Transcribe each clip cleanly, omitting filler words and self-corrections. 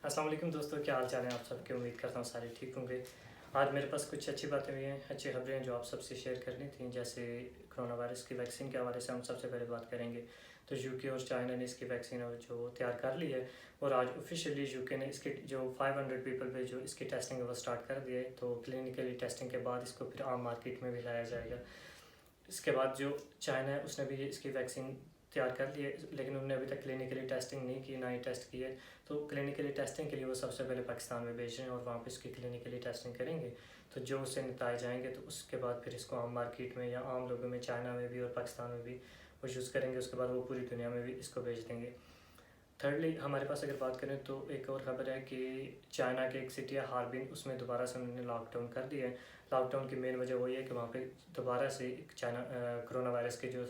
السلام علیکم دوستوں، کیا حال چال ہیں آپ سب کے؟ امید کرتا ہوں سارے ٹھیک ہوں گے۔ آج میرے پاس کچھ اچھی باتیں ہوئی ہیں، اچھی خبریں ہیں جو آپ سب سے شیئر کرنی تھیں، جیسے کرونا وائرس کی ویکسین کے حوالے سے ہم سب سے پہلے بات کریں گے۔ تو یو کے اور چائنا نے اس کی ویکسین جو تیار کر لی ہے، اور آج آفیشیلی یو کے نے اس کی جو 500 پیپل پہ جو اس کی ٹیسٹنگ ہے وہ سٹارٹ کر دی ہے۔ تو کلینکلی ٹیسٹنگ کے بعد اس کو پھر عام مارکیٹ میں بھی لایا جائے گا۔ اس کے بعد جو چائنا ہے اس نے بھی اس کی ویکسین تیار کر لی ہے، لیکن انہوں نے ابھی تک کلینکلی ٹیسٹنگ نہیں کی، نہ ہی ٹیسٹ کی ہے۔ تو کلینکلی ٹیسٹنگ کے لیے وہ سب سے پہلے پاکستان میں بھیج رہے ہیں اور وہاں پہ اس کی کلینکلی ٹیسٹنگ کریں گے۔ تو جو اس سے نتائج آئیں گے تو اس کے بعد پھر اس کو عام مارکیٹ میں یا عام لوگوں میں، چائنا میں بھی اور پاکستان میں بھی وہ یوز کریں گے۔ اس کے بعد وہ پوری دنیا میں بھی اس کو بھیج دیں گے۔ تھرڈلی ہمارے پاس اگر بات کریں تو ایک اور خبر ہے کہ چائنا کے ایک سٹی ہے ہاربن، اس میں دوبارہ سے انہوں نے لاک ڈاؤن کر دیا ہے۔ لاک ڈاؤن کی مین وجہ وہی ہے کہ وہاں پہ دوبارہ سے چائنا کرونا وائرس کے جو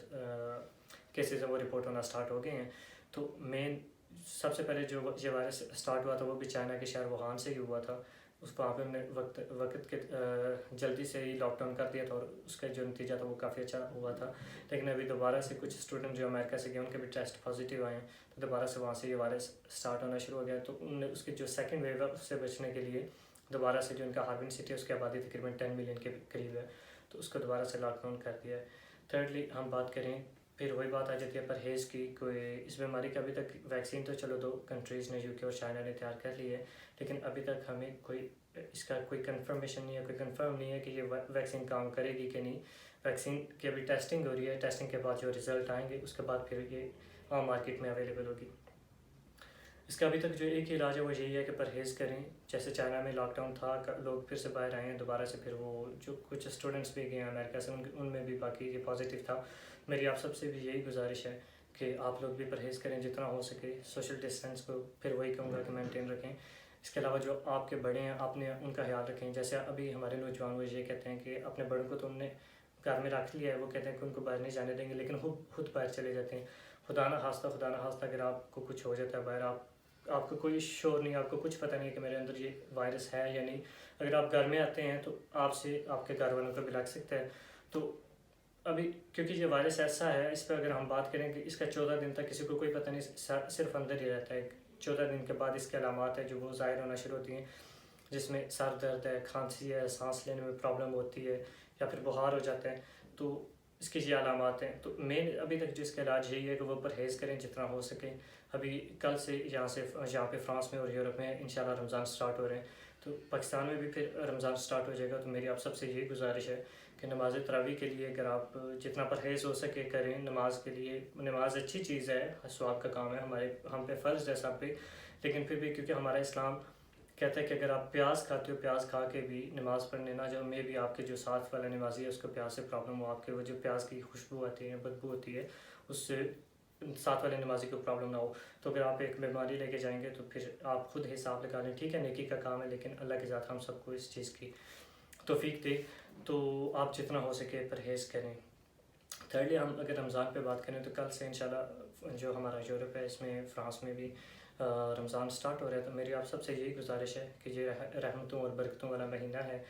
کیسز ہیں وہ رپورٹ ہونا سٹارٹ ہو گئے ہیں۔ تو مین سب سے پہلے جو یہ وائرس سٹارٹ ہوا تھا وہ بھی چائنا کے شہر ووہان سے ہی ہوا تھا۔ اس وہاں پہ ہم نے وقت کے جلدی سے ہی لاک ڈاؤن کر دیا تھا، اور اس کا جو نتیجہ تھا وہ کافی اچھا ہوا تھا۔ لیکن ابھی دوبارہ سے کچھ اسٹوڈنٹ جو امریکہ سے گئے ان کے بھی ٹیسٹ پازیٹیو آئے ہیں، تو دوبارہ سے وہاں سے یہ وائرس سٹارٹ ہونا شروع ہو گیا۔ تو ان نے اس کی جو سیکنڈ ویو ہے اس سے بچنے کے لیے دوبارہ سے جو ان کا ہاربن سٹی ہے اس کی آبادی تقریباً 10 ملین کے قریب ہے، تو اس کو دوبارہ سے لاک ڈاؤن کر دیا ہے۔ تھرڈلی ہم بات کریں، پھر وہی بات آ جاتی ہے پرہیز کی۔ کوئی اس بیماری کا ابھی تک ویکسین تو چلو 2 کنٹریز نے، یو کے اور چائنا نے تیار کر لی ہے، لیکن ابھی تک ہمیں اس کا کوئی کنفرمیشن نہیں ہے، کوئی کنفرم نہیں ہے کہ یہ ویکسین کام کرے گی کہ نہیں۔ ویکسین کی ابھی ٹیسٹنگ ہو رہی ہے، ٹیسٹنگ کے بعد جو رزلٹ آئیں گے اس کے بعد پھر یہ عام مارکیٹ میں اویلیبل ہوگی۔ اس کا ابھی تک جو ایک ہی علاج ہے وہ یہی ہے کہ پرہیز کریں۔ جیسے چائنا میں لاک ڈاؤن تھا، لوگ پھر سے باہر آئے ہیں دوبارہ سے، پھر وہ جو کچھ اسٹوڈنٹس بھی گئے ہیں امریکہ سے ان میں بھی باقی یہ پازیٹیو تھا۔ میری آپ سب سے بھی یہی گزارش ہے کہ آپ لوگ بھی پرہیز کریں جتنا ہو سکے، سوشل ڈسٹینس کو پھر وہی کہوں گا کہ مینٹین رکھیں۔ اس کے علاوہ جو آپ کے بڑے ہیں آپ نے ان کا خیال رکھیں۔ جیسے ابھی ہمارے نوجوان وہ یہ کہتے ہیں کہ اپنے بڑوں کو تو انہوں نے گھر میں رکھ لیا ہے، وہ کہتے ہیں کہ ان کو باہر نہیں جانے دیں گے، لیکن خود باہر چلے جاتے ہیں۔ خدا نہ خواستہ اگر آپ کو کچھ ہو جاتا ہے باہر، آپ کو کوئی شور نہیں، آپ کو کچھ پتہ نہیں کہ میرے اندر یہ وائرس ہے یا نہیں، اگر آپ گھر میں آتے ہیں تو آپ سے آپ کے گھر والوں کو بھی لگ سکتا ہے۔ تو ابھی کیونکہ یہ وائرس ایسا ہے، اس پہ اگر ہم بات کریں کہ اس کا 14 دن تک کسی کو کوئی پتہ نہیں، صرف اندر ہی رہتا ہے۔ 14 دن کے بعد اس کے علامات ہیں جو وہ ظاہر ہونا شروع ہوتی ہیں، جس میں سر درد ہے، کھانسی ہے، سانس لینے میں پرابلم ہوتی ہے، یا پھر بخار ہو جاتا ہے۔ تو اس کی یہ علامات ہیں۔ تو مین ابھی تک جو اس کا علاج یہی ہے کہ وہ پرہیز کریں جتنا ہو سکے۔ ابھی کل سے یہاں پہ فرانس میں اور یورپ میں انشاءاللہ رمضان سٹارٹ ہو رہے ہیں، تو پاکستان میں بھی پھر رمضان سٹارٹ ہو جائے گا۔ تو میری آپ سب سے یہی گزارش ہے کہ نماز تراویح کے لیے اگر آپ جتنا پرہیز ہو سکے کریں۔ نماز کے لیے، نماز اچھی چیز ہے، ثواب کا کام ہے، ہم پہ فرض ہے سب پہ، لیکن پھر بھی کیونکہ ہمارا اسلام کہتا ہے کہ اگر آپ پیاز کھاتے ہو، پیاز کھا کے بھی نماز پڑھنے نہ جاؤ، میں بھی آپ کے جو ساتھ والا نمازی ہے اس کو پیاز سے پرابلم ہو، آپ کے وہ جو پیاز کی خوشبو آتی ہے، بدبو ہوتی ہے، اس سے ساتھ والے نمازی کو پرابلم نہ ہو۔ تو اگر آپ ایک بیماری لے کے جائیں گے تو پھر آپ خود حساب لگا لیں۔ ٹھیک ہے، نیکی کا کام ہے، لیکن اللہ کے ذات ہم سب کو اس چیز کی توفیق دے، تو آپ جتنا ہو سکے پرہیز کریں۔ تھرڈلی ہم اگر رمضان پہ بات کریں تو کل سے انشاءاللہ جو ہمارا یورپ ہے، اس میں فرانس میں بھی رمضان سٹارٹ ہو رہا ہے۔ تو میری آپ سب سے یہی گزارش ہے کہ یہ رحمتوں اور برکتوں والا مہینہ ہے،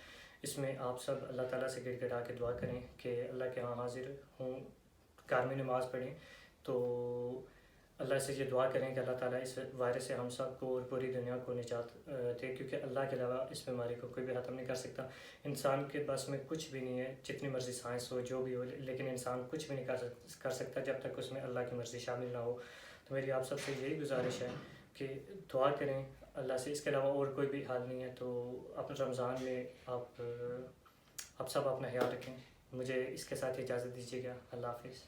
اس میں آپ سب اللہ تعالیٰ سے گڑ گڑا کے دعا کریں کہ اللہ کے ہاں حاضر ہوں، گھر میں نماز پڑھیں۔ تو اللہ سے یہ دعا کریں کہ اللہ تعالیٰ اس وائرس سے ہم سب کو اور پوری دنیا کو نجات دے، کیونکہ اللہ کے علاوہ اس بیماری کو کوئی بھی ختم نہیں کر سکتا۔ انسان کے بس میں کچھ بھی نہیں ہے، جتنی مرضی سائنس ہو، جو بھی ہو، لیکن انسان کچھ بھی نہیں کر سکتا جب تک اس میں اللہ کی مرضی شامل نہ ہو۔ تو میری آپ سب سے یہی گزارش ہے کہ دعا کریں اللہ سے، اس کے علاوہ اور کوئی بھی حال نہیں ہے۔ تو اپنے رمضان میں آپ سب اپنا خیال رکھیں۔ مجھے اس کے ساتھ اجازت دیجیے گا، اللہ حافظ۔